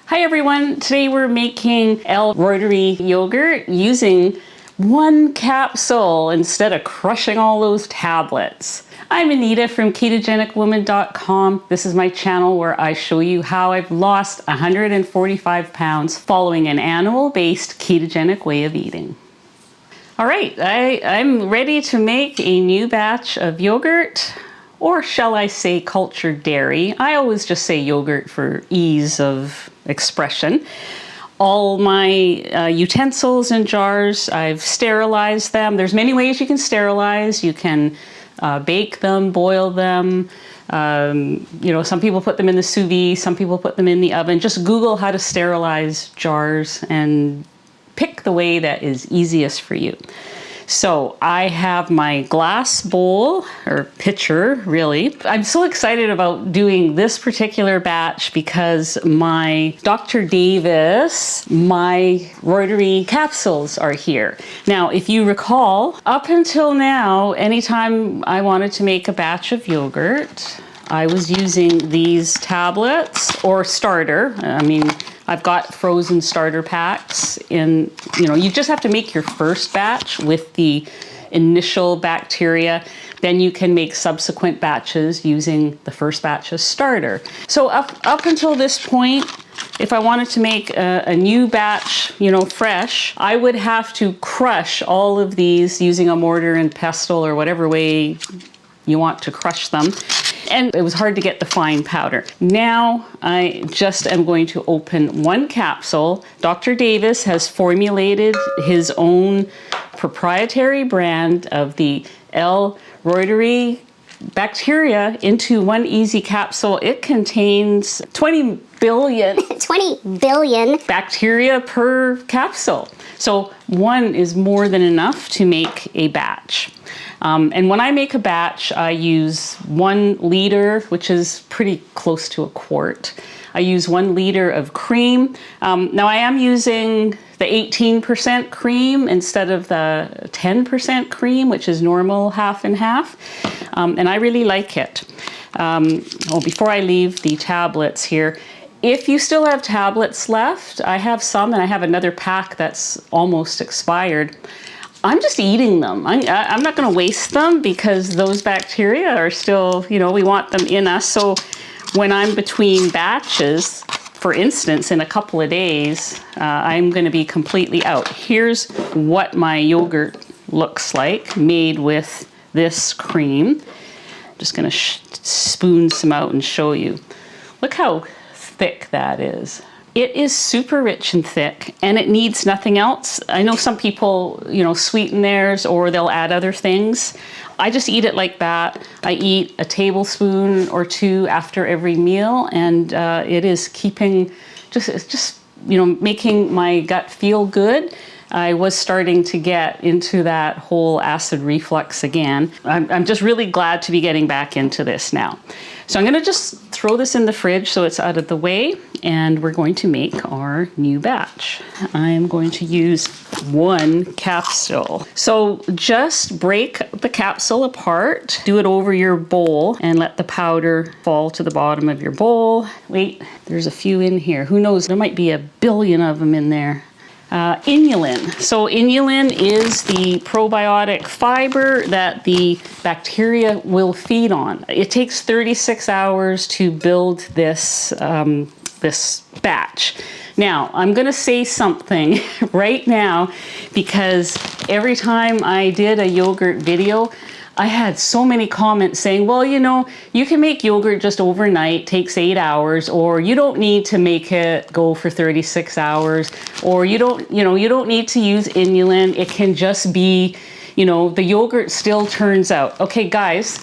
Hi everyone, today we're making L.Reuteri yogurt using one capsule instead of crushing all those tablets. I'm Anita from KetogenicWoman.com. This is my channel where I show you how I've lost 145 pounds following an animal-based ketogenic way of eating. All right, I'm ready to make a new batch of yogurt, or shall I say cultured dairy. I always just say yogurt for ease of expression. All my utensils and jars, I've sterilized them. There's many ways you can sterilize. You can bake them, boil them. Some people put them in the sous vide, some people put them in the oven. Just Google how to sterilize jars and pick the way that is easiest for you. So I have my glass bowl, or pitcher really. I'm so excited about doing this particular batch because my Dr. Davis, my Reuteri Capsules are here. Now, if you recall, up until now, anytime I wanted to make a batch of yogurt, I was using these tablets or starter. I've got frozen starter packs in, you just have to make your first batch with the initial bacteria. Then you can make subsequent batches using the first batch as starter. So up until this point, if I wanted to make a new batch, fresh, I would have to crush all of these using a mortar and pestle or whatever way you want to crush them. And it was hard to get the fine powder. Now I just am going to open one capsule. Dr. Davis has formulated his own proprietary brand of the L.Reuteri bacteria into one easy capsule. It contains 20 billion bacteria per capsule. So one is more than enough to make a batch. And when I make a batch, I use 1 liter, which is pretty close to a quart. I use 1 liter of cream. Now I am using the 18% cream instead of the 10% cream, which is normal half and half. And I really like it. Before I leave the tablets here, if you still have tablets left, I have some and I have another pack that's almost expired. I'm just eating them. I'm not going to waste them because those bacteria are still, we want them in us. So when I'm between batches, for instance, in a couple of days, I'm going to be completely out. Here's what my yogurt looks like made with this cream. I'm just going to spoon some out and show you. Look how thick that is. It is super rich and thick, and it needs nothing else. I know some people, sweeten theirs or they'll add other things. I just eat it like that. I eat a tablespoon or 2 after every meal, and it is keeping, making my gut feel good. I was starting to get into that whole acid reflux again. I'm just really glad to be getting back into this now. So I'm gonna just throw this in the fridge so it's out of the way, and we're going to make our new batch. I am going to use 1 capsule. So just break the capsule apart, do it over your bowl, and let the powder fall to the bottom of your bowl. Wait, there's a few in here. Who knows, there might be a billion of them in there. Inulin. So inulin is the probiotic fiber that the bacteria will feed on. It takes 36 hours to build this, this batch. Now, I'm going to say something right now because every time I did a yogurt video, I had so many comments saying, well, you can make yogurt just overnight, takes 8 hours, or you don't need to make it go for 36 hours, or you don't need to use inulin. It can just be, the yogurt still turns out. Okay, guys,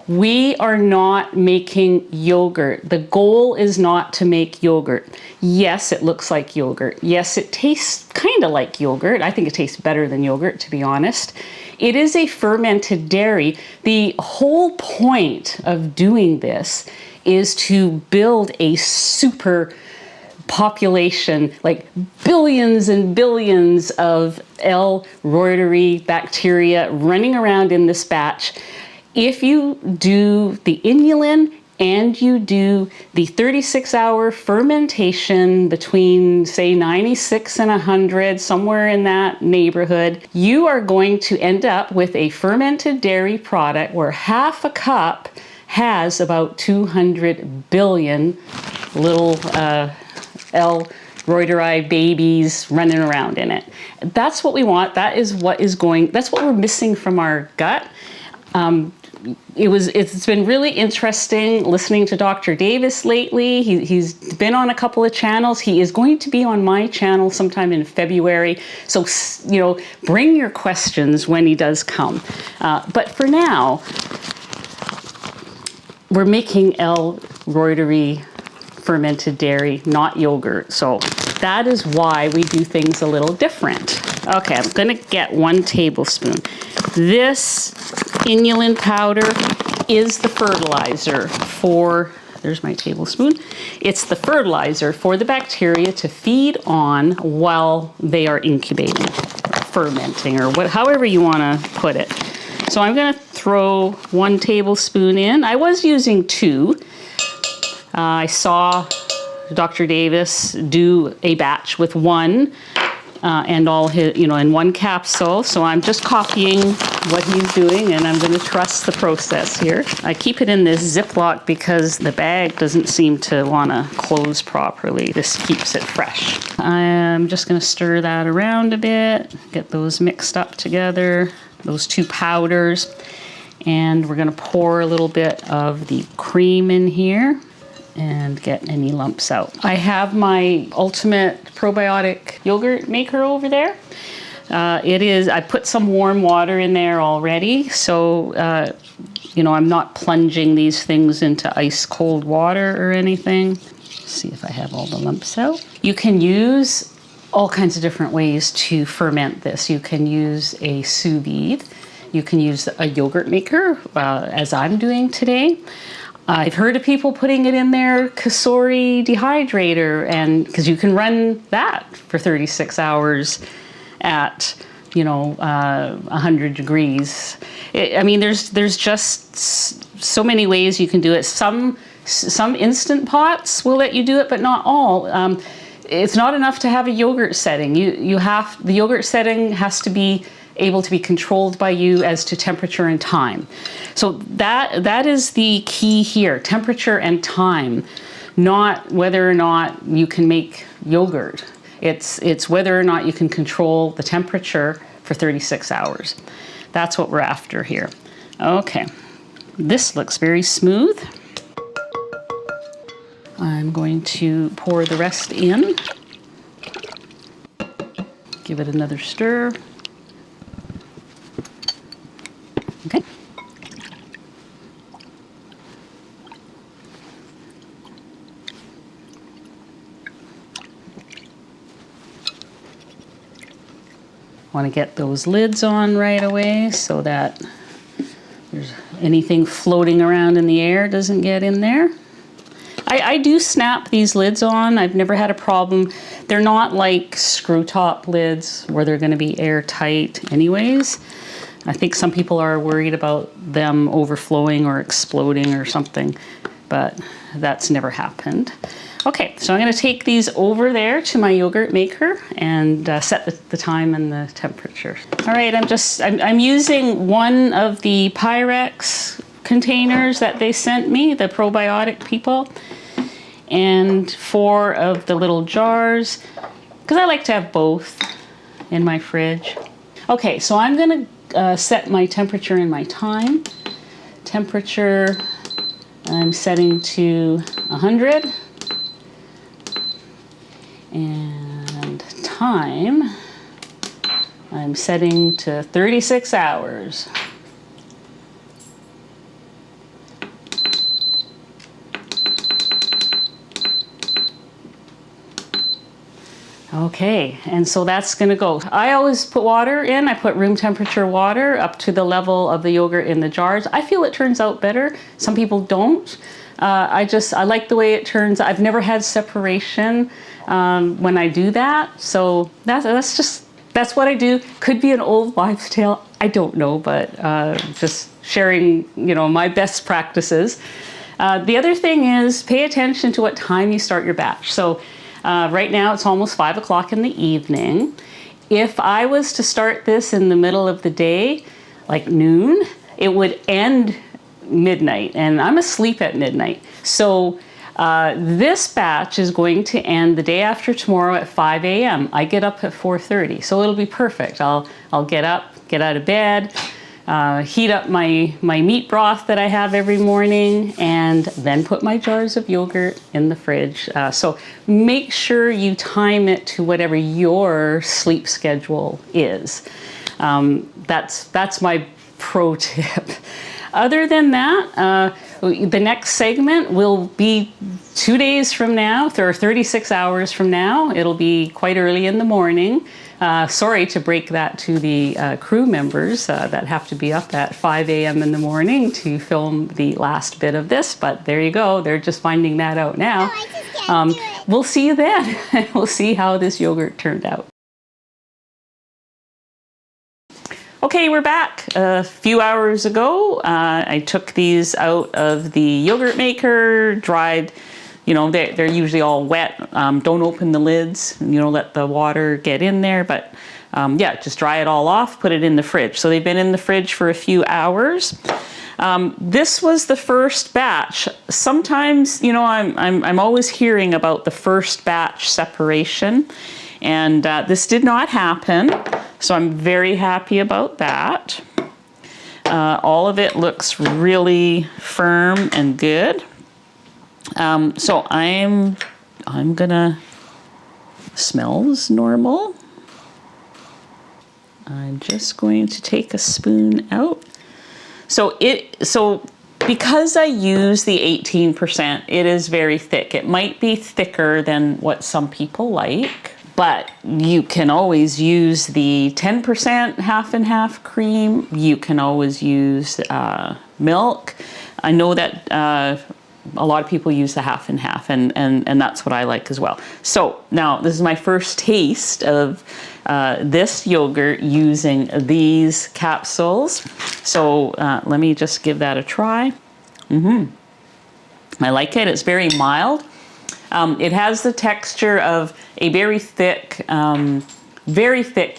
we are not making yogurt. The goal is not to make yogurt. Yes, it looks like yogurt. Yes, it tastes kind of like yogurt. I think it tastes better than yogurt, to be honest. It is a fermented dairy. The whole point of doing this is to build a super population, like billions and billions of L.Reuteri bacteria running around in this batch. If you do the inulin and you do the 36-hour fermentation between, say, 96 and 100, somewhere in that neighborhood, you are going to end up with a fermented dairy product where half a cup has about 200 billion little L.Reuteri babies running around in it. That's what we want. That's what we're missing from our gut. It's been really interesting listening to Dr. Davis lately. He's been on a couple of channels. He is going to be on my channel sometime in February. So, bring your questions when he does come. But for now, we're making L.Reuteri fermented dairy, not yogurt. So that is why we do things a little different. Okay, I'm gonna get 1 tablespoon. This inulin powder is the fertilizer for, there's my tablespoon. It's the fertilizer for the bacteria to feed on while they are incubating, or fermenting, or however you wanna put it. So I'm gonna throw 1 tablespoon in. I was using 2. I saw Dr. Davis do a batch with 1 and all his, in 1 capsule. So I'm just copying what he's doing, and I'm going to trust the process here. I keep it in this Ziploc because the bag doesn't seem to want to close properly. This keeps it fresh. I'm just going to stir that around a bit, get those mixed up together, those 2 powders, and we're going to pour a little bit of the cream in here and get any lumps out. I have my ultimate probiotic yogurt maker over there. I put some warm water in there already, so I'm not plunging these things into ice cold water or anything. See if I have all the lumps out. You can use all kinds of different ways to ferment this. You can use a sous vide. You can use a yogurt maker, as I'm doing today. I've heard of people putting it in their Kasori dehydrator, and because you can run that for 36 hours at 100 degrees. There's just so many ways you can do it. Some instant pots will let you do it, but not all. It's not enough to have a yogurt setting. The yogurt setting has to be able to be controlled by you as to temperature and time. So that is the key here, temperature and time, not whether or not you can make yogurt. It's whether or not you can control the temperature for 36 hours. That's what we're after here. Okay, this looks very smooth. I'm going to pour the rest in. Give it another stir. Okay. Want to get those lids on right away so that there's anything floating around in the air doesn't get in there. I do snap these lids on. I've never had a problem. They're not like screw top lids where they're going to be airtight anyways. I think some people are worried about them overflowing or exploding or something, but that's never happened. Okay, so I'm going to take these over there to my yogurt maker and set the time and the temperature. All right, I'm using 1 of the Pyrex containers that they sent me, the probiotic people, and 4 of the little jars, because I like to have both in my fridge. Okay, so I'm going to set my temperature and my time. Temperature, I'm setting to 100. And time, I'm setting to 36 hours. Okay, and so that's gonna go. I always put water in. I put room temperature water up to the level of the yogurt in the jars. I feel it turns out better. Some people don't. I like the way it turns. I've never had separation when I do that. So that's what I do. Could be an old wives' tale. I don't know, but just sharing, my best practices. The other thing is pay attention to what time you start your batch. So right now it's almost 5 o'clock in the evening. If I was to start this in the middle of the day, like noon, it would end midnight, and I'm asleep at midnight. So this batch is going to end the day after tomorrow at 5 a.m. I get up at 4:30, so it'll be perfect. I'll get up, get out of bed, heat up my meat broth that I have every morning, and then put my jars of yogurt in the fridge. So make sure you time it to whatever your sleep schedule is. That's my pro tip. Other than that, the next segment will be 2 days from now, or 36 hours from now. It'll be quite early in the morning. Sorry to break that to the crew members that have to be up at 5 a.m. in the morning to film the last bit of this, but there you go. They're just finding that out now. I just can't do it. We'll see you then. We'll see how this yogurt turned out. Okay, we're back. A few hours ago, I took these out of the yogurt maker, dried. You know, they're usually all wet. Don't open the lids, let the water get in there. But yeah, just dry it all off, put it in the fridge. So they've been in the fridge for a few hours. This was the first batch. Sometimes, I'm always hearing about the first batch separation, and this did not happen. So I'm very happy about that. All of it looks really firm and good. So I'm gonna, smells normal. I'm just going to take a spoon out. So because I use the 18%, it is very thick. It might be thicker than what some people like, but you can always use the 10% half and half cream. You can always use milk. I know that a lot of people use the half and half, and that's what I like as well. So now this is my first taste of this yogurt using these capsules. So let me just give that a try. I like it. It's very mild. It has the texture of a very thick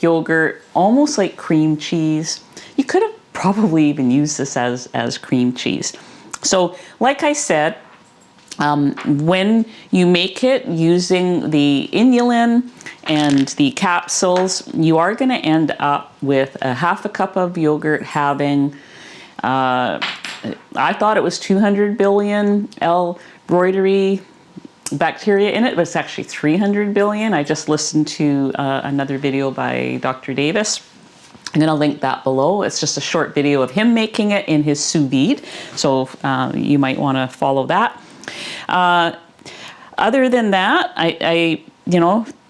yogurt, almost like cream cheese. You could have probably even used this as cream cheese. So like I said, when you make it using the inulin and the capsules, you are going to end up with a half a cup of yogurt having, I thought it was 200 billion L.Reuteri bacteria in it, but it's actually 300 billion. I just listened to another video by Dr. Davis. I'm going to link that below. It's just a short video of him making it in his sous vide. So you might want to follow that. Other than that,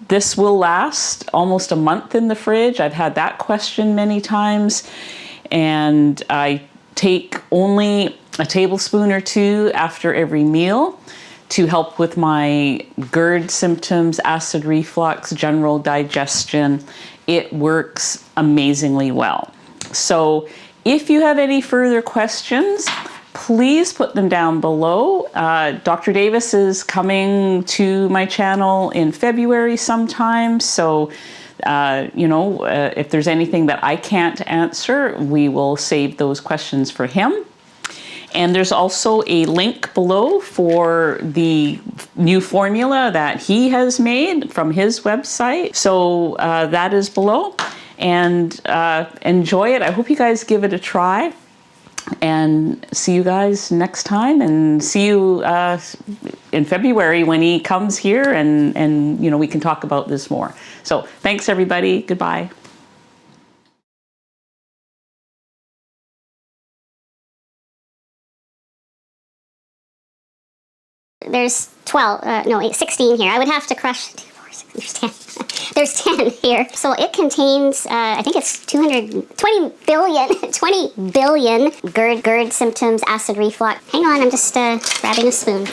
this will last almost a month in the fridge. I've had that question many times. And I take only a tablespoon or two after every meal to help with my GERD symptoms, acid reflux, general digestion. It works amazingly well. So if you have any further questions, please put them down below. Dr. Davis is coming to my channel in February sometime. So, if there's anything that I can't answer, we will save those questions for him. And there's also a link below for the new formula that he has made from his website. So that is below. And enjoy it. I hope you guys give it a try. And see you guys next time. And see you in February when he comes here and we can talk about this more. So thanks, everybody. Goodbye. There's 16 here. I would have to crush 2, 4, 6, there's 10. There's 10 here. So it contains, I think it's 20 billion GERD symptoms, acid reflux. Hang on, I'm just grabbing a spoon.